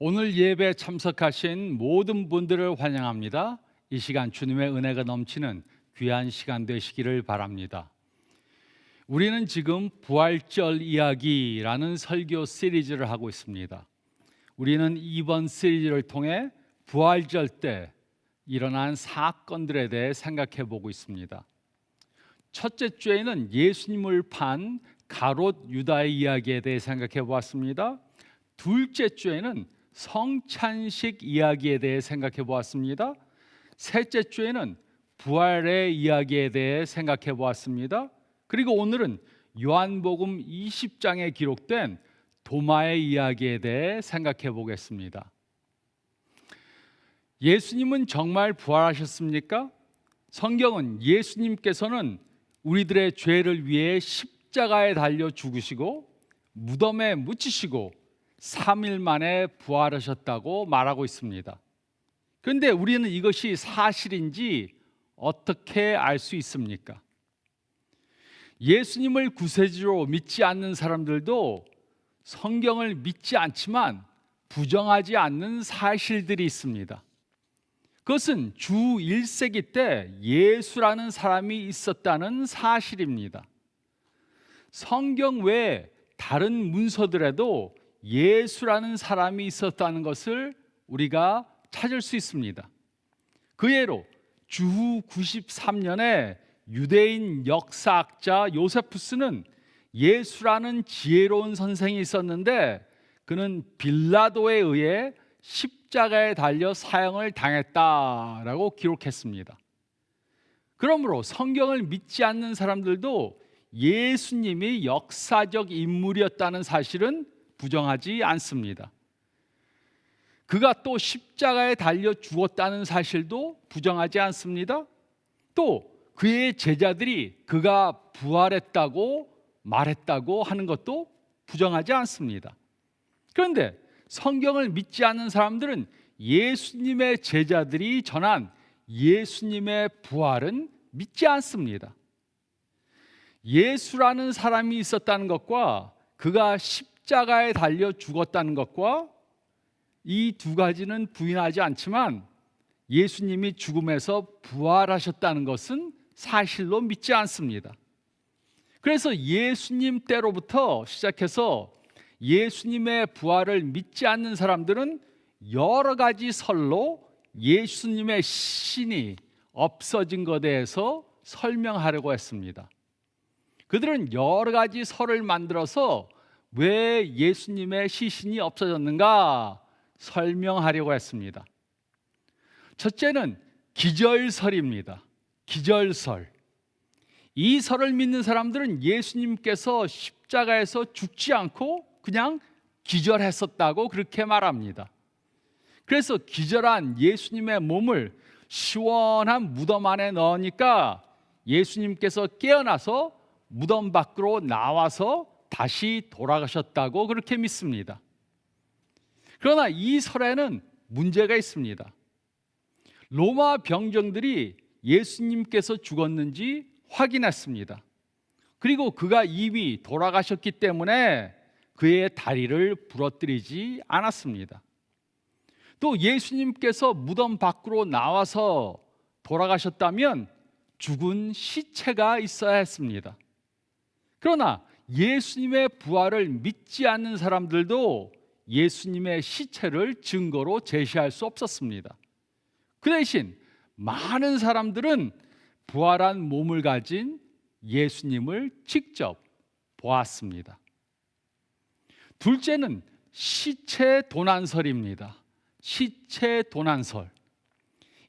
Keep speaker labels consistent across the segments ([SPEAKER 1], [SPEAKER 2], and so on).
[SPEAKER 1] 오늘 예배에 참석하신 모든 분들을 환영합니다. 이 시간 주님의 은혜가 넘치는 귀한 시간 되시기를 바랍니다. 우리는 지금 부활절 이야기라는 설교 시리즈를 하고 있습니다. 우리는 이번 시리즈를 통해 부활절 때 일어난 사건들에 대해 생각해 보고 있습니다. 첫째 주에는 예수님을 판 가롯 유다의 이야기에 대해 생각해 보았습니다. 둘째 주에는 성찬식 이야기에 대해 생각해 보았습니다. 셋째 주에는 부활의 이야기에 대해 생각해 보았습니다. 그리고 오늘은 요한복음 20장에 기록된 도마의 이야기에 대해 생각해 보겠습니다. 예수님은 정말 부활하셨습니까? 성경은 예수님께서는 우리들의 죄를 위해 십자가에 달려 죽으시고 무덤에 묻히시고 3일 만에 부활하셨다고 말하고 있습니다. 그런데 우리는 이것이 사실인지 어떻게 알 수 있습니까? 예수님을 구세주로 믿지 않는 사람들도 성경을 믿지 않지만 부정하지 않는 사실들이 있습니다. 그것은 주 1세기 때 예수라는 사람이 있었다는 사실입니다. 성경 외에 다른 문서들에도 예수라는 사람이 있었다는 것을 우리가 찾을 수 있습니다. 그 예로 주후 93년에 유대인 역사학자 요세푸스는 예수라는 지혜로운 선생이 있었는데 그는 빌라도에 의해 십자가에 달려 사형을 당했다라고 기록했습니다. 그러므로 성경을 믿지 않는 사람들도 예수님이 역사적 인물이었다는 사실은 부정하지 않습니다. 그가 또 십자가에 달려 죽었다는 사실도 부정하지 않습니다. 또 그의 제자들이 그가 부활했다고 말했다고 하는 것도 부정하지 않습니다. 그런데 성경을 믿지 않는 사람들은 예수님의 제자들이 전한 예수님의 부활은 믿지 않습니다. 예수라는 사람이 있었다는 것과 그가 십자가에 달려 죽었다는 것과 이 두 가지는 부인하지 않지만 예수님이 죽음에서 부활하셨다는 것은 사실로 믿지 않습니다. 그래서 예수님 때로부터 시작해서 예수님의 부활을 믿지 않는 사람들은 여러 가지 설로 예수님의 신이 없어진 것에 대해서 설명하려고 했습니다. 그들은 여러 가지 설을 만들어서 왜 예수님의 시신이 없어졌는가 설명하려고 했습니다. 첫째는 기절설입니다. 기절설. 이 설을 믿는 사람들은 예수님께서 십자가에서 죽지 않고 그냥 기절했었다고 그렇게 말합니다. 그래서 기절한 예수님의 몸을 시원한 무덤 안에 넣으니까 예수님께서 깨어나서 무덤 밖으로 나와서 다시 돌아가셨다고 그렇게 믿습니다. 그러나 이 설에는 문제가 있습니다. 로마 병정들이 예수님께서 죽었는지 확인했습니다. 그리고 그가 이미 돌아가셨기 때문에 그의 다리를 부러뜨리지 않았습니다. 또 예수님께서 무덤 밖으로 나와서 돌아가셨다면 죽은 시체가 있어야 했습니다. 그러나 예수님의 부활을 믿지 않는 사람들도 예수님의 시체를 증거로 제시할 수 없었습니다. 그 대신 많은 사람들은 부활한 몸을 가진 예수님을 직접 보았습니다. 둘째는 시체 도난설입니다. 시체 도난설.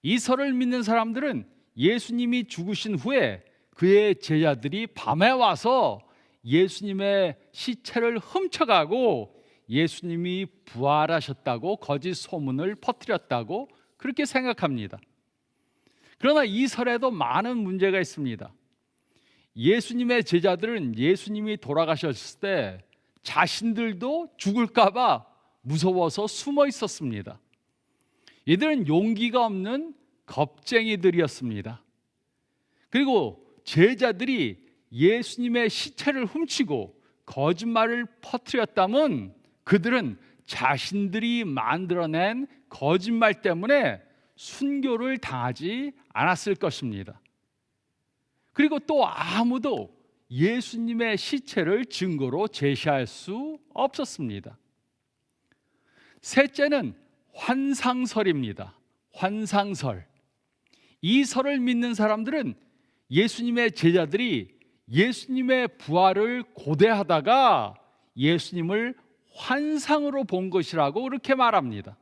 [SPEAKER 1] 이 설을 믿는 사람들은 예수님이 죽으신 후에 그의 제자들이 밤에 와서 예수님의 시체를 훔쳐가고 예수님이 부활하셨다고 거짓 소문을 퍼뜨렸다고 그렇게 생각합니다. 그러나 이 설에도 많은 문제가 있습니다. 예수님의 제자들은 예수님이 돌아가셨을 때 자신들도 죽을까 봐 무서워서 숨어 있었습니다. 이들은 용기가 없는 겁쟁이들이었습니다. 그리고 제자들이 예수님의 시체를 훔치고 거짓말을 퍼뜨렸다면 그들은 자신들이 만들어낸 거짓말 때문에 순교를 당하지 않았을 것입니다. 그리고 또 아무도 예수님의 시체를 증거로 제시할 수 없었습니다. 셋째는 환상설입니다. 환상설. 이 설을 믿는 사람들은 예수님의 제자들이 예수님의 부활을 고대하다가 예수님을 환상으로 본 것이라고 그렇게 말합니다.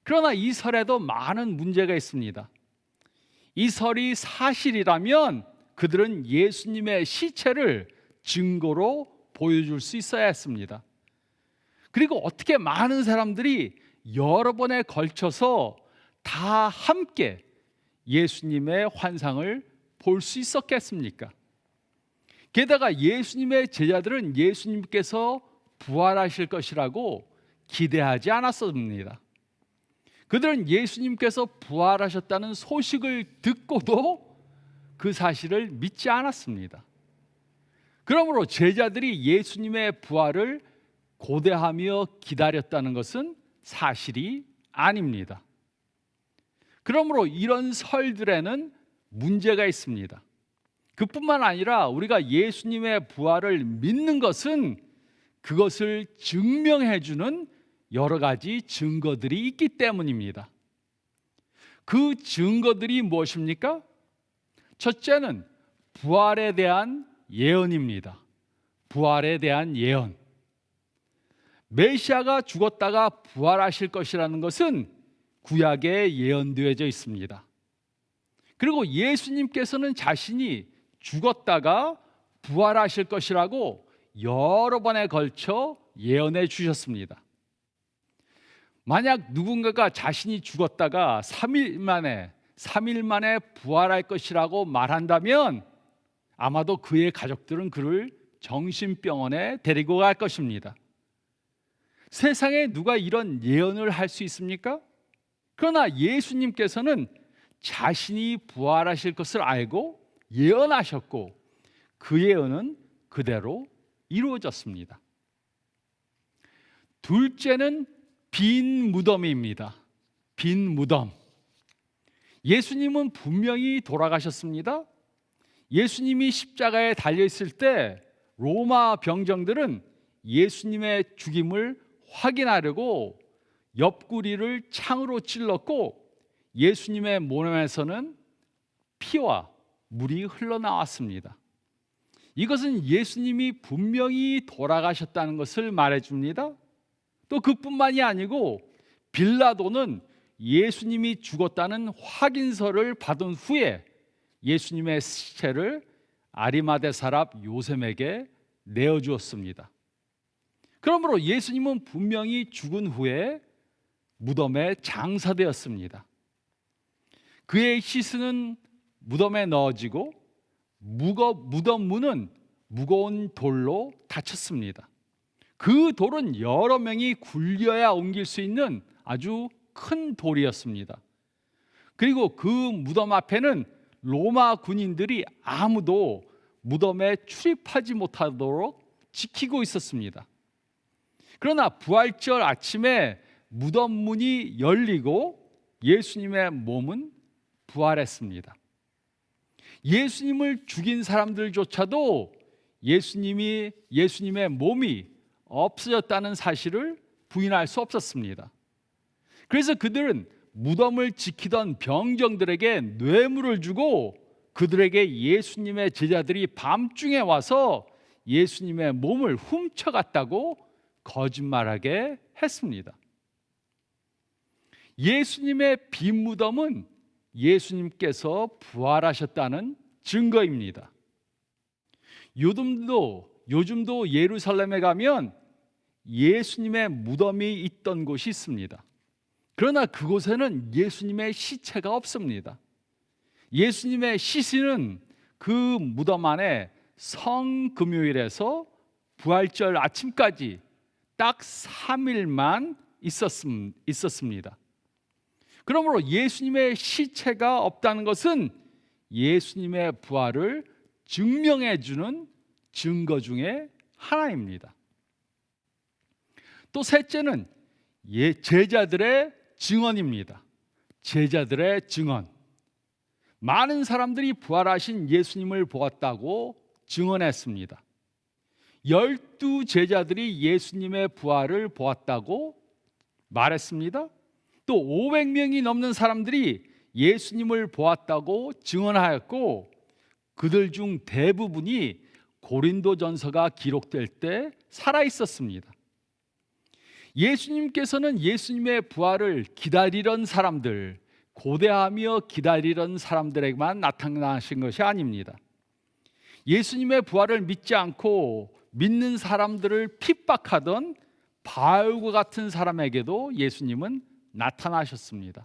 [SPEAKER 1] 그러나 이 설에도 많은 문제가 있습니다. 이 설이 사실이라면 그들은 예수님의 시체를 증거로 보여줄 수 있어야 했습니다. 그리고 어떻게 많은 사람들이 여러 번에 걸쳐서 다 함께 예수님의 환상을 볼 수 있었겠습니까? 게다가 예수님의 제자들은 예수님께서 부활하실 것이라고 기대하지 않았습니다. 그들은 예수님께서 부활하셨다는 소식을 듣고도 그 사실을 믿지 않았습니다. 그러므로 제자들이 예수님의 부활을 고대하며 기다렸다는 것은 사실이 아닙니다. 그러므로 이런 설들에는 문제가 있습니다. 그뿐만 아니라 우리가 예수님의 부활을 믿는 것은 그것을 증명해 주는 여러 가지 증거들이 있기 때문입니다. 그 증거들이 무엇입니까? 첫째는 부활에 대한 예언입니다. 부활에 대한 예언. 메시아가 죽었다가 부활하실 것이라는 것은 구약에 예언되어져 있습니다. 그리고 예수님께서는 자신이 죽었다가 부활하실 것이라고 여러 번에 걸쳐 예언해 주셨습니다. 만약 누군가가 자신이 죽었다가 3일 만에 부활할 것이라고 말한다면 아마도 그의 가족들은 그를 정신병원에 데리고 갈 것입니다. 세상에 누가 이런 예언을 할 수 있습니까? 그러나 예수님께서는 자신이 부활하실 것을 알고 예언하셨고 그 예언은 그대로 이루어졌습니다. 둘째는 빈 무덤입니다. 빈 무덤. 예수님은 분명히 돌아가셨습니다. 예수님이 십자가에 달려 있을 때 로마 병정들은 예수님의 죽임을 확인하려고 옆구리를 창으로 찔렀고 예수님의 몸에서는 피와 물이 흘러나왔습니다. 이것은 예수님이 분명히 돌아가셨다는 것을 말해줍니다. 또 그뿐만이 아니고 빌라도는 예수님이 죽었다는 확인서를 받은 후에 예수님의 시체를 아리마대 사람 요셉에게 내어주었습니다. 그러므로 예수님은 분명히 죽은 후에 무덤에 장사되었습니다. 그의 시신은 무덤에 넣어지고 무덤 문은 무거운 돌로 닫혔습니다. 그 돌은 여러 명이 굴려야 옮길 수 있는 아주 큰 돌이었습니다. 그리고 그 무덤 앞에는 로마 군인들이 아무도 무덤에 출입하지 못하도록 지키고 있었습니다. 그러나 부활절 아침에 무덤 문이 열리고 예수님의 몸은 부활했습니다. 예수님을 죽인 사람들조차도 예수님의 몸이 없어졌다는 사실을 부인할 수 없었습니다. 그래서 그들은 무덤을 지키던 병정들에게 뇌물을 주고 그들에게 예수님의 제자들이 밤중에 와서 예수님의 몸을 훔쳐갔다고 거짓말하게 했습니다. 예수님의 빈 무덤은 예수님께서 부활하셨다는 증거입니다. 요즘도 예루살렘에 가면 예수님의 무덤이 있던 곳이 있습니다. 그러나 그곳에는 예수님의 시체가 없습니다. 예수님의 시신은 그 무덤 안에 성금요일에서 부활절 아침까지 딱 3일만 있었습니다. 그러므로 예수님의 시체가 없다는 것은 예수님의 부활을 증명해 주는 증거 중에 하나입니다. 또 셋째는 제자들의 증언입니다. 제자들의 증언. 많은 사람들이 부활하신 예수님을 보았다고 증언했습니다. 12 제자들이 예수님의 부활을 보았다고 말했습니다. 또 500명이 넘는 사람들이 예수님을 보았다고 증언하였고, 그들 중 대부분이 고린도전서가 기록될 때 살아 있었습니다. 예수님께서는 예수님의 부활을 기다리던 사람들, 고대하며 기다리던 사람들에게만 나타나신 것이 아닙니다. 예수님의 부활을 믿지 않고 믿는 사람들을 핍박하던 바울과 같은 사람에게도 예수님은 나타나셨습니다.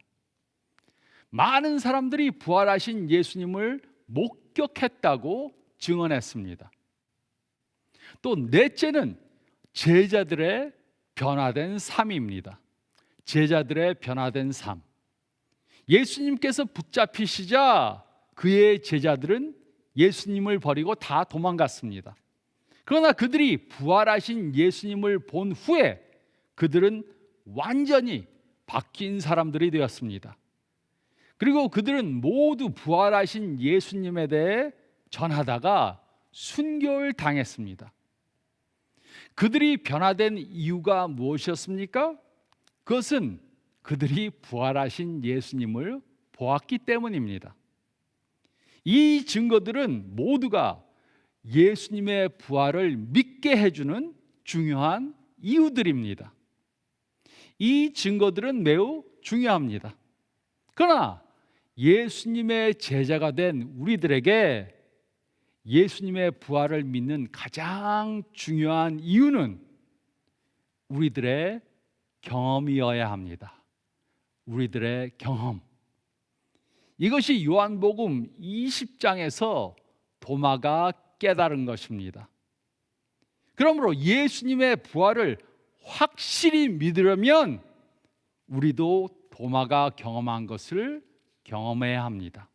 [SPEAKER 1] 많은 사람들이 부활하신 예수님을 목격했다고 증언했습니다. 또 넷째는 제자들의 변화된 삶입니다. 제자들의 변화된 삶. 예수님께서 붙잡히시자 그의 제자들은 예수님을 버리고 다 도망갔습니다. 그러나 그들이 부활하신 예수님을 본 후에 그들은 완전히 바뀐 사람들이 되었습니다. 그리고 그들은 모두 부활하신 예수님에 대해 전하다가 순교를 당했습니다. 그들이 변화된 이유가 무엇이었습니까? 그것은 그들이 부활하신 예수님을 보았기 때문입니다. 이 증거들은 모두가 예수님의 부활을 믿게 해주는 중요한 이유들입니다. 이 증거들은 매우 중요합니다. 그러나 예수님의 제자가 된 우리들에게 예수님의 부활을 믿는 가장 중요한 이유는 우리들의 경험이어야 합니다. 우리들의 경험. 이것이 요한복음 20장에서 도마가 깨달은 것입니다. 그러므로 예수님의 부활을 확실히 믿으려면 우리도 도마가 경험한 것을 경험해야 합니다.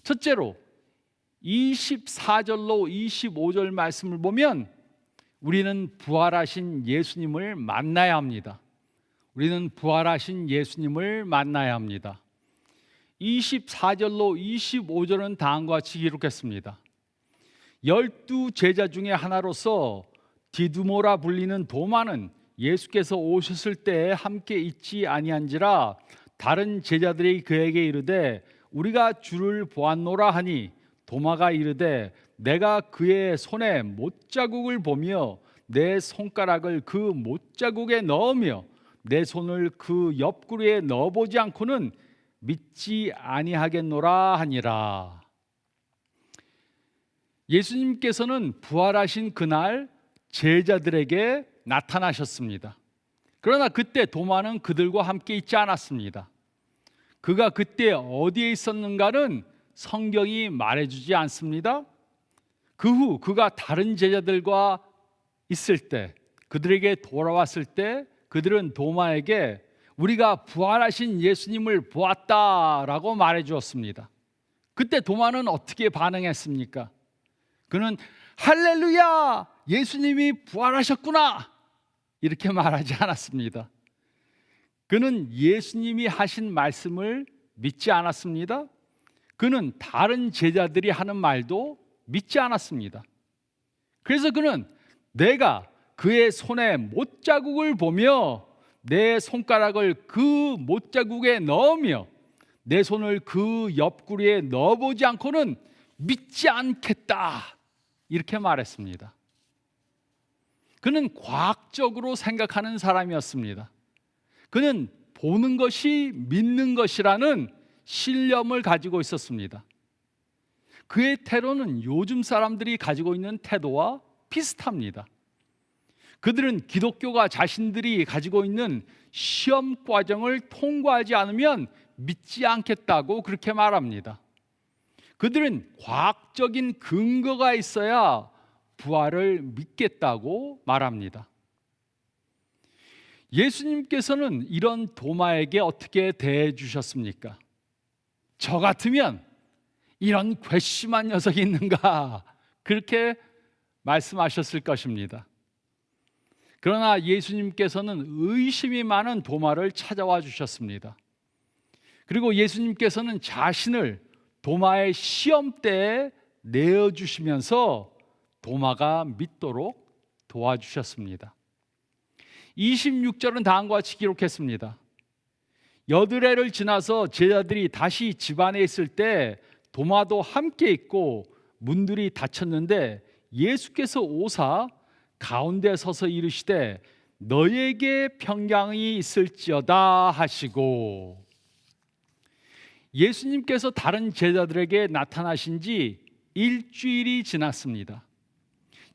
[SPEAKER 1] 첫째로 24절로 25절 말씀을 보면 우리는 부활하신 예수님을 만나야 합니다. 우리는 부활하신 예수님을 만나야 합니다. 24절로 25절은 다음과 같이 기록했습니다. 12 제자 중에 하나로서 디두모라 불리는 도마는 예수께서 오셨을 때에 함께 있지 아니한지라 다른 제자들이 그에게 이르되 우리가 주를 보았노라 하니 도마가 이르되 내가 그의 손에 못자국을 보며 내 손가락을 그 못자국에 넣으며 내 손을 그 옆구리에 넣어보지 않고는 믿지 아니하겠노라 하니라. 예수님께서는 부활하신 그날 제자들에게 나타나셨습니다. 그러나 그때 도마는 그들과 함께 있지 않았습니다. 그가 그때 어디에 있었는가는 성경이 말해주지 않습니다. 그 후 그가 다른 제자들과 있을 때, 그들에게 돌아왔을 때 그들은 도마에게 우리가 부활하신 예수님을 보았다라고 말해 주었습니다. 그때 도마는 어떻게 반응했습니까? 그는 할렐루야! 예수님이 부활하셨구나! 이렇게 말하지 않았습니다. 그는 예수님이 하신 말씀을 믿지 않았습니다. 그는 다른 제자들이 하는 말도 믿지 않았습니다. 그래서 그는 내가 그의 손에 못자국을 보며 내 손가락을 그 못자국에 넣으며 내 손을 그 옆구리에 넣어보지 않고는 믿지 않겠다, 이렇게 말했습니다. 그는 과학적으로 생각하는 사람이었습니다. 그는 보는 것이 믿는 것이라는 신념을 가지고 있었습니다. 그의 태도는 요즘 사람들이 가지고 있는 태도와 비슷합니다. 그들은 기독교가 자신들이 가지고 있는 시험 과정을 통과하지 않으면 믿지 않겠다고 그렇게 말합니다. 그들은 과학적인 근거가 있어야 부활을 믿겠다고 말합니다. 예수님께서는 이런 도마에게 어떻게 대해 주셨습니까? 저 같으면 이런 괘씸한 녀석이 있는가, 그렇게 말씀하셨을 것입니다. 그러나 예수님께서는 의심이 많은 도마를 찾아와 주셨습니다. 그리고 예수님께서는 자신을 도마의 시험대에 내어주시면서 도마가 믿도록 도와주셨습니다. 26절은 다음과 같이 기록했습니다. 여드레를 지나서 제자들이 다시 집 안에 있을 때 도마도 함께 있고 문들이 닫혔는데 예수께서 오사 가운데 서서 이르시되 너에게 평강이 있을지어다 하시고, 예수님께서 다른 제자들에게 나타나신 지 일주일이 지났습니다.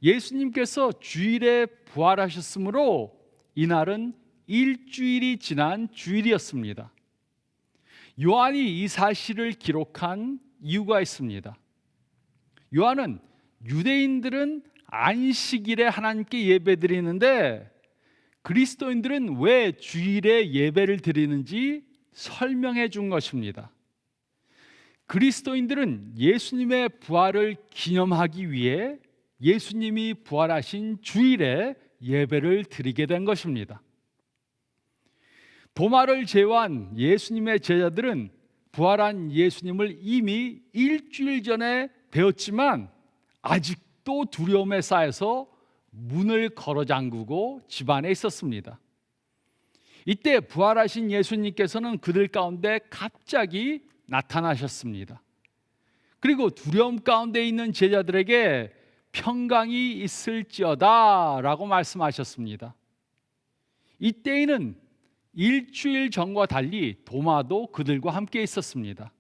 [SPEAKER 1] 예수님께서 주일에 부활하셨으므로 이날은 일주일이 지난 주일이었습니다. 요한이 이 사실을 기록한 이유가 있습니다. 요한은 유대인들은 안식일에 하나님께 예배드리는데 그리스도인들은 왜 주일에 예배를 드리는지 설명해 준 것입니다. 그리스도인들은 예수님의 부활을 기념하기 위해 예수님이 부활하신 주일에 예배를 드리게 된 것입니다. 도마를 제외한 예수님의 제자들은 부활한 예수님을 이미 일주일 전에 배웠지만 아직도 두려움에 쌓여서 문을 걸어 잠그고 집 안에 있었습니다. 이때 부활하신 예수님께서는 그들 가운데 갑자기 나타나셨습니다. 그리고 두려움 가운데 있는 제자들에게 평강이 있을지어다 라고 말씀하셨습니다. 이때에는 일주일 전과 달리 도마도 그들과 함께 있었습니다.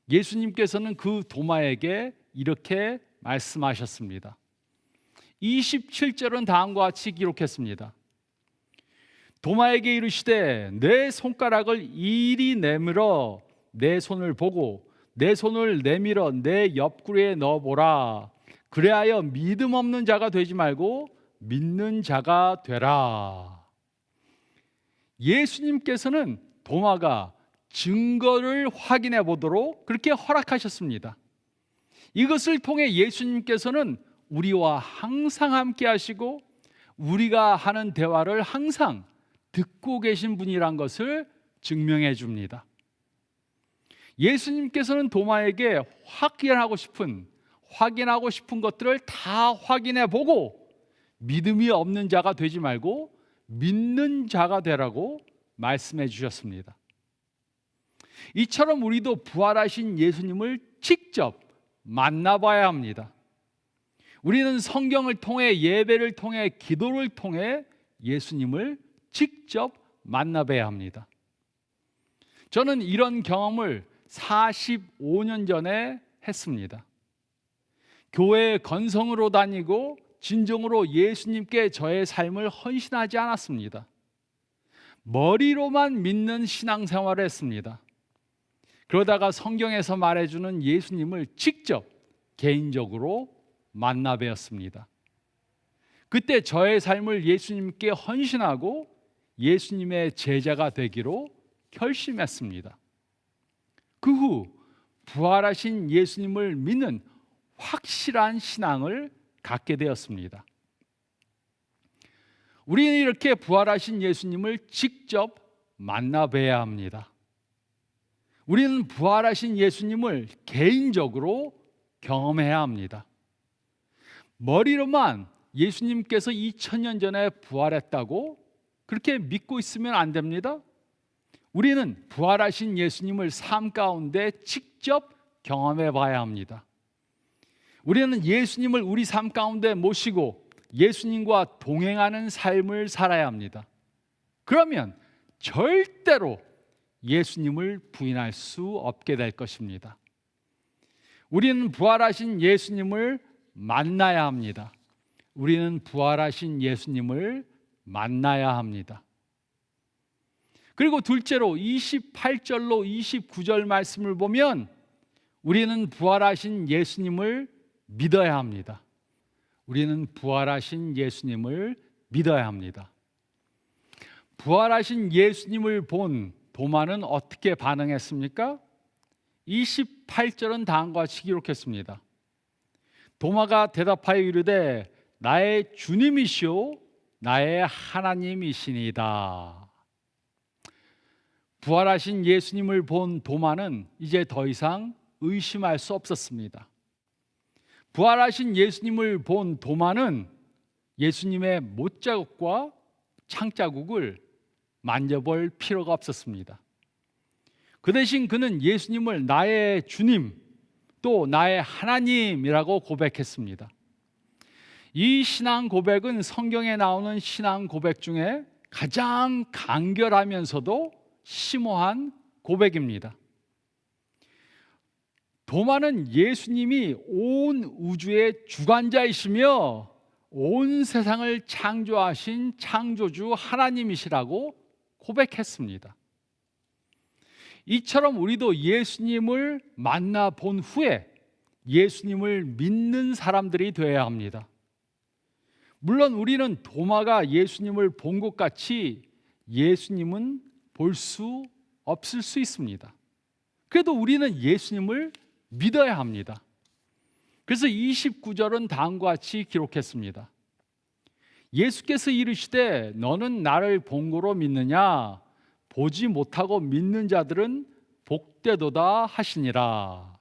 [SPEAKER 1] 예수님께서는 그 도마에게 이렇게 말씀하셨습니다. 27절은 다음과 같이 기록했습니다. 도마에게 이르시되 내 손가락을 이리 내밀어 내 손을 보고 내 손을 내밀어 내 옆구리에 넣어보라. 그래하여 믿음 없는 자가 되지 말고 믿는 자가 되라. 예수님께서는 도마가 증거를 확인해 보도록 그렇게 허락하셨습니다. 이것을 통해 예수님께서는 우리와 항상 함께 하시고 우리가 하는 대화를 항상 듣고 계신 분이란 것을 증명해 줍니다. 예수님께서는 도마에게 확인하고 싶은 것들을 다 확인해 보고 믿음이 없는 자가 되지 말고 믿는 자가 되라고 말씀해 주셨습니다. 이처럼 우리도 부활하신 예수님을 직접 만나봐야 합니다. 우리는 성경을 통해, 예배를 통해, 기도를 통해 예수님을 직접 만나봐야 합니다. 저는 이런 경험을 45년 전에 했습니다. 교회 건성으로 다니고 진정으로 예수님께 저의 삶을 헌신하지 않았습니다. 머리로만 믿는 신앙생활을 했습니다. 그러다가 성경에서 말해주는 예수님을 직접 개인적으로 만나 뵈었습니다. 그때 저의 삶을 예수님께 헌신하고 예수님의 제자가 되기로 결심했습니다. 그 후 부활하신 예수님을 믿는 확실한 신앙을 갖게 되었습니다. 우리는 이렇게 부활하신 예수님을 직접 만나 뵈야 합니다. 우리는 부활하신 예수님을 개인적으로 경험해야 합니다. 머리로만 예수님께서 2000년 전에 부활했다고 그렇게 믿고 있으면 안 됩니다. 우리는 부활하신 예수님을 삶 가운데 직접 경험해 봐야 합니다. 우리는 예수님을 우리 삶 가운데 모시고 예수님과 동행하는 삶을 살아야 합니다. 그러면 절대로 예수님을 부인할 수 없게 될 것입니다. 우리는 부활하신 예수님을 만나야 합니다. 우리는 부활하신 예수님을 만나야 합니다. 그리고 둘째로 28절로 29절 말씀을 보면 우리는 부활하신 예수님을 믿어야 합니다. 우리는 부활하신 예수님을 믿어야 합니다. 부활하신 예수님을 본 도마는 어떻게 반응했습니까? 28절은 다음과 같이 기록했습니다. 도마가 대답하여 이르되 나의 주님이시오 나의 하나님이시니다. 부활하신 예수님을 본 도마는 이제 더 이상 의심할 수 없었습니다. 부활하신 예수님을 본 도마는 예수님의 못자국과 창자국을 만져볼 필요가 없었습니다. 그 대신 그는 예수님을 나의 주님, 또 나의 하나님이라고 고백했습니다. 이 신앙 고백은 성경에 나오는 신앙 고백 중에 가장 간결하면서도 심오한 고백입니다. 도마는 예수님이 온 우주의 주관자이시며 온 세상을 창조하신 창조주 하나님이시라고 고백했습니다. 이처럼 우리도 예수님을 만나본 후에 예수님을 믿는 사람들이 되어야 합니다. 물론 우리는 도마가 예수님을 본 것 같이 예수님은 볼 수 없을 수 있습니다. 그래도 우리는 예수님을 믿어야 합니다. 그래서 29절은 다음과 같이 기록했습니다. 예수께서 이르시되 너는 나를 본고로 믿느냐? 보지 못하고 믿는 자들은 복되도다 하시니라.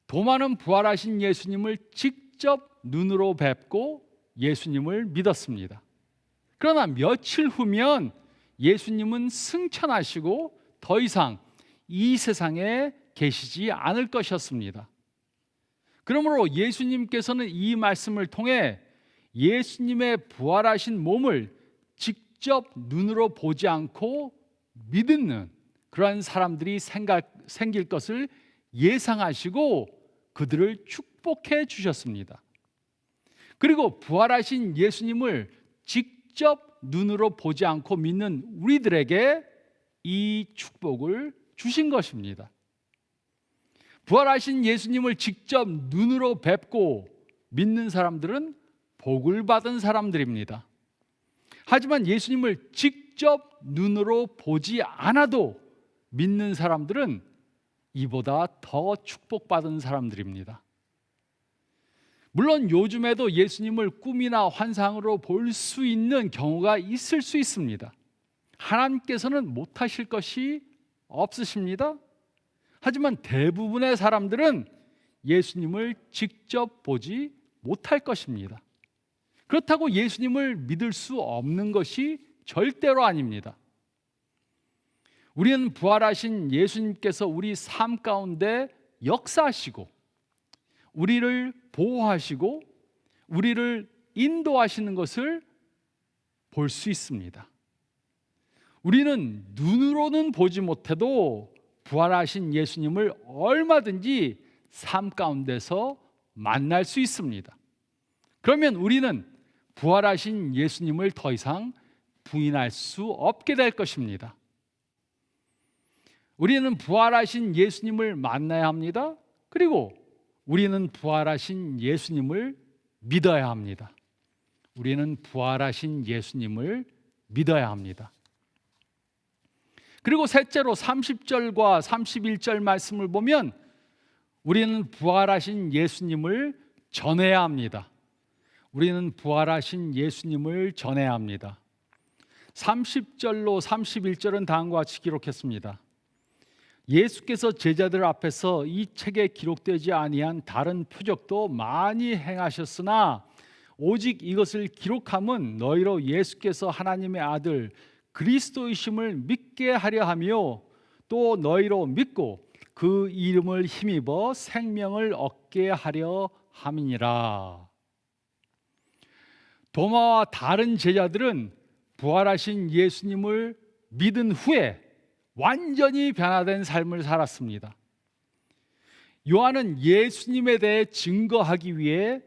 [SPEAKER 1] 도마는 부활하신 예수님을 직접 눈으로 뵙고 예수님을 믿었습니다. 그러나 며칠 후면 예수님은 승천하시고 더 이상 이 세상에 계시지 않을 것이었습니다. 그러므로 예수님께서는 이 말씀을 통해 예수님의 부활하신 몸을 직접 눈으로 보지 않고 믿는 그러한 사람들이 생길 것을 예상하시고 그들을 축복해 주셨습니다. 그리고 부활하신 예수님을 직접 눈으로 보지 않고 믿는 우리들에게 이 축복을 주신 것입니다. 부활하신 예수님을 직접 눈으로 뵙고 믿는 사람들은 복을 받은 사람들입니다. 하지만 예수님을 직접 눈으로 보지 않아도 믿는 사람들은 이보다 더 축복받은 사람들입니다. 물론 요즘에도 예수님을 꿈이나 환상으로 볼 수 있는 경우가 있을 수 있습니다. 하나님께서는 못하실 것이 없으십니다. 하지만 대부분의 사람들은 예수님을 직접 보지 못할 것입니다. 그렇다고 예수님을 믿을 수 없는 것이 절대로 아닙니다. 우리는 부활하신 예수님께서 우리 삶 가운데 역사하시고 우리를 보호하시고 우리를 인도하시는 것을 볼 수 있습니다. 우리는 눈으로는 보지 못해도 부활하신 예수님을 얼마든지 삶 가운데서 만날 수 있습니다. 그러면 우리는 부활하신 예수님을 더 이상 부인할 수 없게 될 것입니다. 우리는 부활하신 예수님을 만나야 합니다. 그리고 우리는 부활하신 예수님을 믿어야 합니다. 우리는 부활하신 예수님을 믿어야 합니다. 그리고 셋째로 30절과 31절 말씀을 보면 우리는 부활하신 예수님을 전해야 합니다. 우리는 부활하신 예수님을 전해야 합니다. 30절로 31절은 다음과 같이 기록했습니다. 예수께서 제자들 앞에서 이 책에 기록되지 아니한 다른 표적도 많이 행하셨으나 오직 이것을 기록함은 너희로 예수께서 하나님의 아들 그리스도이심을 믿게 하려 하며 또 너희로 믿고 그 이름을 힘입어 생명을 얻게 하려 함이니라. 도마와 다른 제자들은 부활하신 예수님을 믿은 후에 완전히 변화된 삶을 살았습니다. 요한은 예수님에 대해 증거하기 위해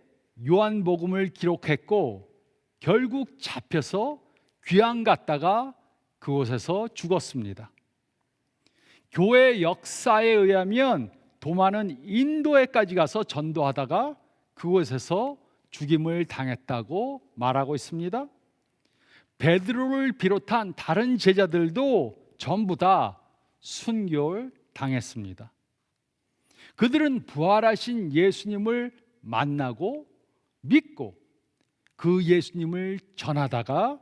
[SPEAKER 1] 요한복음을 기록했고 결국 잡혀서 귀양 갔다가 그곳에서 죽었습니다. 교회 역사에 의하면 도마는 인도에까지 가서 전도하다가 그곳에서 죽임을 당했다고 말하고 있습니다. 베드로를 비롯한 다른 제자들도 전부 다 순교를 당했습니다. 그들은 부활하신 예수님을 만나고 믿고 그 예수님을 전하다가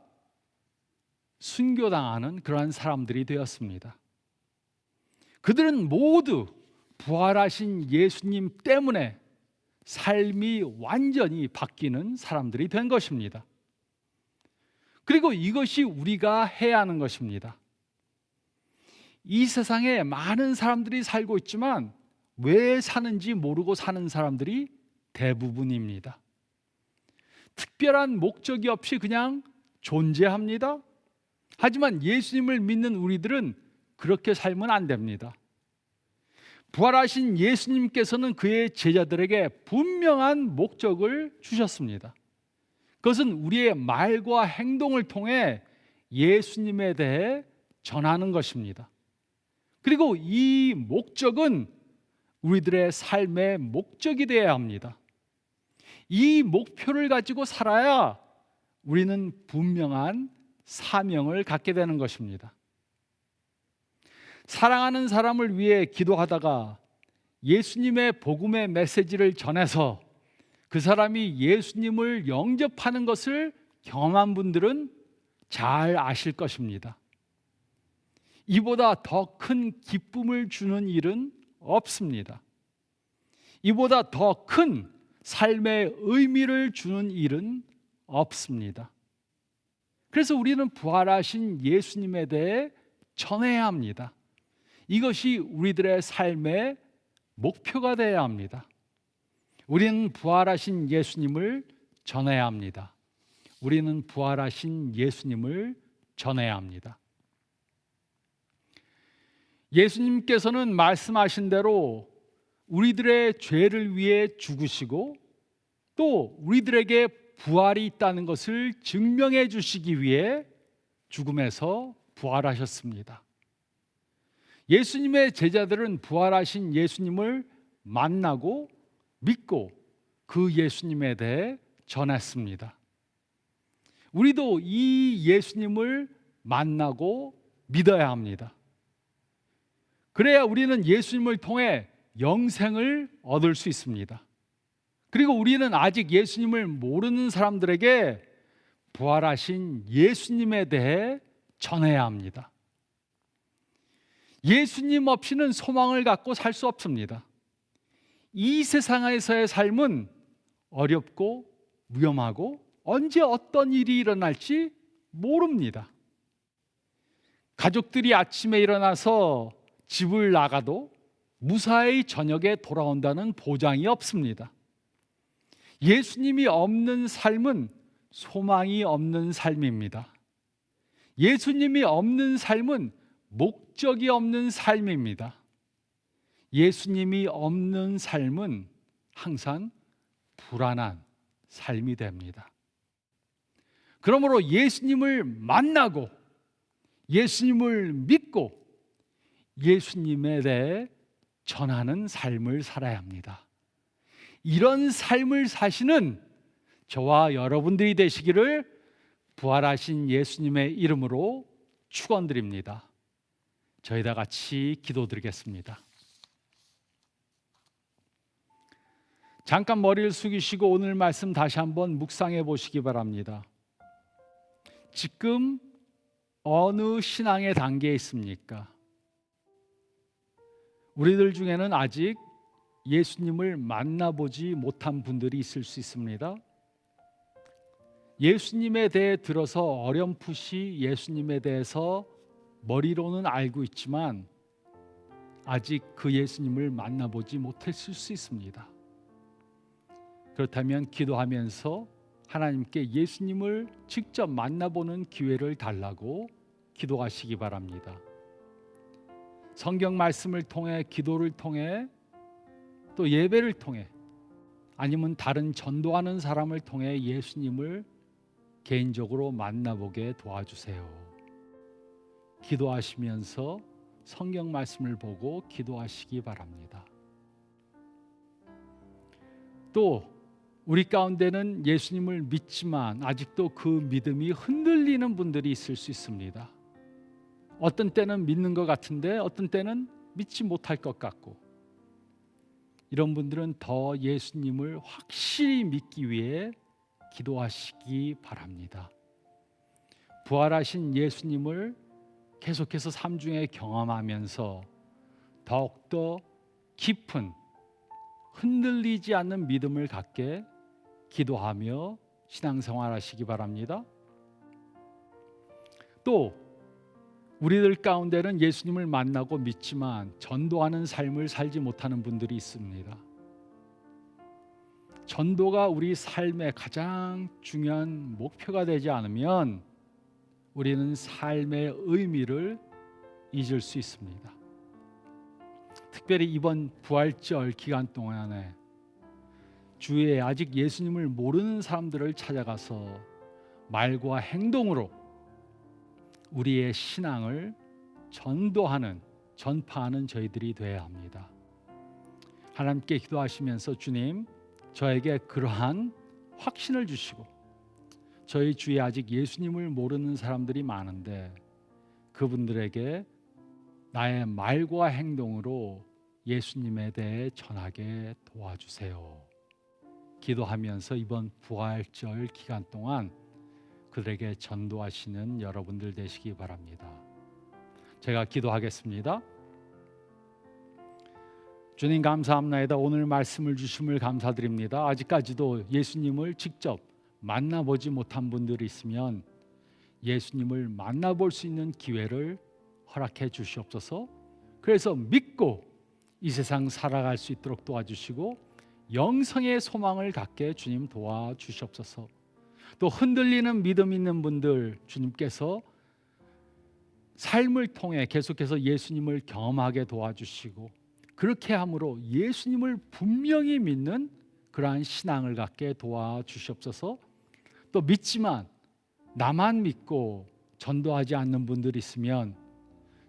[SPEAKER 1] 순교당하는 그러한 사람들이 되었습니다. 그들은 모두 부활하신 예수님 때문에 삶이 완전히 바뀌는 사람들이 된 것입니다. 그리고 이것이 우리가 해야 하는 것입니다. 이 세상에 많은 사람들이 살고 있지만 왜 사는지 모르고 사는 사람들이 대부분입니다. 특별한 목적이 없이 그냥 존재합니다. 하지만 예수님을 믿는 우리들은 그렇게 살면 안 됩니다. 부활하신 예수님께서는 그의 제자들에게 분명한 목적을 주셨습니다. 그것은 우리의 말과 행동을 통해 예수님에 대해 전하는 것입니다. 그리고 이 목적은 우리들의 삶의 목적이 되어야 합니다. 이 목표를 가지고 살아야 우리는 분명한 사명을 갖게 되는 것입니다. 사랑하는 사람을 위해 기도하다가 예수님의 복음의 메시지를 전해서 그 사람이 예수님을 영접하는 것을 경험한 분들은 잘 아실 것입니다. 이보다 더 큰 기쁨을 주는 일은 없습니다. 이보다 더 큰 삶의 의미를 주는 일은 없습니다. 그래서 우리는 부활하신 예수님에 대해 전해야 합니다. 이것이 우리들의 삶의 목표가 되어야 합니다. 우리는 부활하신 예수님을 전해야 합니다. 우리는 부활하신 예수님을 전해야 합니다. 예수님께서는 말씀하신 대로 우리들의 죄를 위해 죽으시고 또 우리들에게 부활이 있다는 것을 증명해 주시기 위해 죽음에서 부활하셨습니다. 예수님의 제자들은 부활하신 예수님을 만나고 믿고 그 예수님에 대해 전했습니다. 우리도 이 예수님을 만나고 믿어야 합니다. 그래야 우리는 예수님을 통해 영생을 얻을 수 있습니다. 그리고 우리는 아직 예수님을 모르는 사람들에게 부활하신 예수님에 대해 전해야 합니다. 예수님 없이는 소망을 갖고 살 수 없습니다. 이 세상에서의 삶은 어렵고 위험하고 언제 어떤 일이 일어날지 모릅니다. 가족들이 아침에 일어나서 집을 나가도 무사히 저녁에 돌아온다는 보장이 없습니다. 예수님이 없는 삶은 소망이 없는 삶입니다. 예수님이 없는 삶은 목적이 없는 삶입니다. 예수님이 없는 삶은 항상 불안한 삶이 됩니다. 그러므로 예수님을 만나고 예수님을 믿고 예수님에 대해 전하는 삶을 살아야 합니다. 이런 삶을 사시는 저와 여러분들이 되시기를 부활하신 예수님의 이름으로 축원드립니다. 저희 다 같이 기도드리겠습니다. 잠깐 머리를 숙이시고 오늘 말씀 다시 한번 묵상해 보시기 바랍니다. 지금 어느 신앙의 단계에 있습니까? 우리들 중에는 아직 예수님을 만나보지 못한 분들이 있을 수 있습니다. 예수님에 대해 들어서 어렴풋이 예수님에 대해서 머리로는 알고 있지만 아직 그 예수님을 만나보지 못했을 수 있습니다. 그렇다면 기도하면서 하나님께 예수님을 직접 만나보는 기회를 달라고 기도하시기 바랍니다. 성경 말씀을 통해, 기도를 통해, 또 예배를 통해, 아니면 다른 전도하는 사람을 통해 예수님을 개인적으로 만나보게 도와주세요. 기도하시면서 성경 말씀을 보고 기도하시기 바랍니다. 또 우리 가운데는 예수님을 믿지만 아직도 그 믿음이 흔들리는 분들이 있을 수 있습니다. 어떤 때는 믿는 것 같은데 어떤 때는 믿지 못할 것 같고, 이런 분들은 더 예수님을 확실히 믿기 위해 기도하시기 바랍니다. 부활하신 예수님을 계속해서 삶 중에 경험하면서 더욱더 깊은 흔들리지 않는 믿음을 갖게 기도하며 신앙생활 하시기 바랍니다. 또 우리들 가운데는 예수님을 만나고 믿지만 전도하는 삶을 살지 못하는 분들이 있습니다. 전도가 우리 삶의 가장 중요한 목표가 되지 않으면 우리는 삶의 의미를 잊을 수 있습니다. 특별히 이번 부활절 기간 동안에 주위에 아직 예수님을 모르는 사람들을 찾아가서 말과 행동으로 우리의 신앙을 전파하는 저희들이 되어야 합니다. 하나님께 기도하시면서 주님, 저에게 그러한 확신을 주시고 저희 주위에 아직 예수님을 모르는 사람들이 많은데 그분들에게 나의 말과 행동으로 예수님에 대해 전하게 도와주세요. 기도하면서 이번 부활절 기간 동안 그들에게 전도하시는 여러분들 되시기 바랍니다. 제가 기도하겠습니다. 주님 감사합니다. 오늘 말씀을 주심을 감사드립니다. 아직까지도 예수님을 직접 만나보지 못한 분들이 있으면 예수님을 만나볼 수 있는 기회를 허락해 주시옵소서. 그래서 믿고 이 세상 살아갈 수 있도록 도와주시고 영성의 소망을 갖게 주님 도와주시옵소서. 또 흔들리는 믿음 있는 분들 주님께서 삶을 통해 계속해서 예수님을 경험하게 도와주시고 그렇게 함으로 예수님을 분명히 믿는 그러한 신앙을 갖게 도와주시옵소서. 또 믿지만 나만 믿고 전도하지 않는 분들이 있으면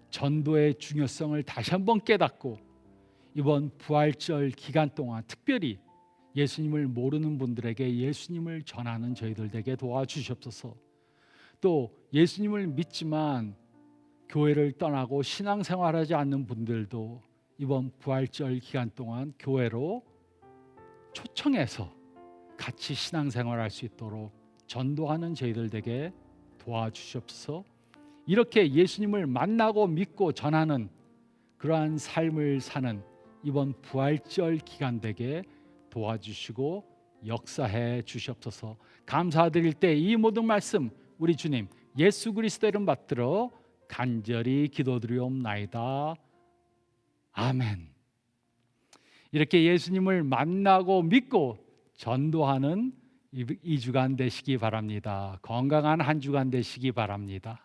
[SPEAKER 1] 전도의 중요성을 다시 한번 깨닫고 이번 부활절 기간 동안 특별히 예수님을 모르는 분들에게 예수님을 전하는 저희들 되게 도와주시옵소서. 또 예수님을 믿지만 교회를 떠나고 신앙생활하지 않는 분들도 이번 부활절 기간 동안 교회로 초청해서 같이 신앙생활할 수 있도록 전도하는 저희들 되게 도와주시옵소서. 이렇게 예수님을 만나고 믿고 전하는 그러한 삶을 사는 이번 부활절 기간 되게 도와주시고 역사해 주시옵소서. 감사드릴 때 이 모든 말씀 우리 주님 예수 그리스도 이름 받들어 간절히 기도드리옵나이다. 아멘. 이렇게 예수님을 만나고 믿고 전도하는 이 주간 되시기 바랍니다. 건강한 한 주간 되시기 바랍니다.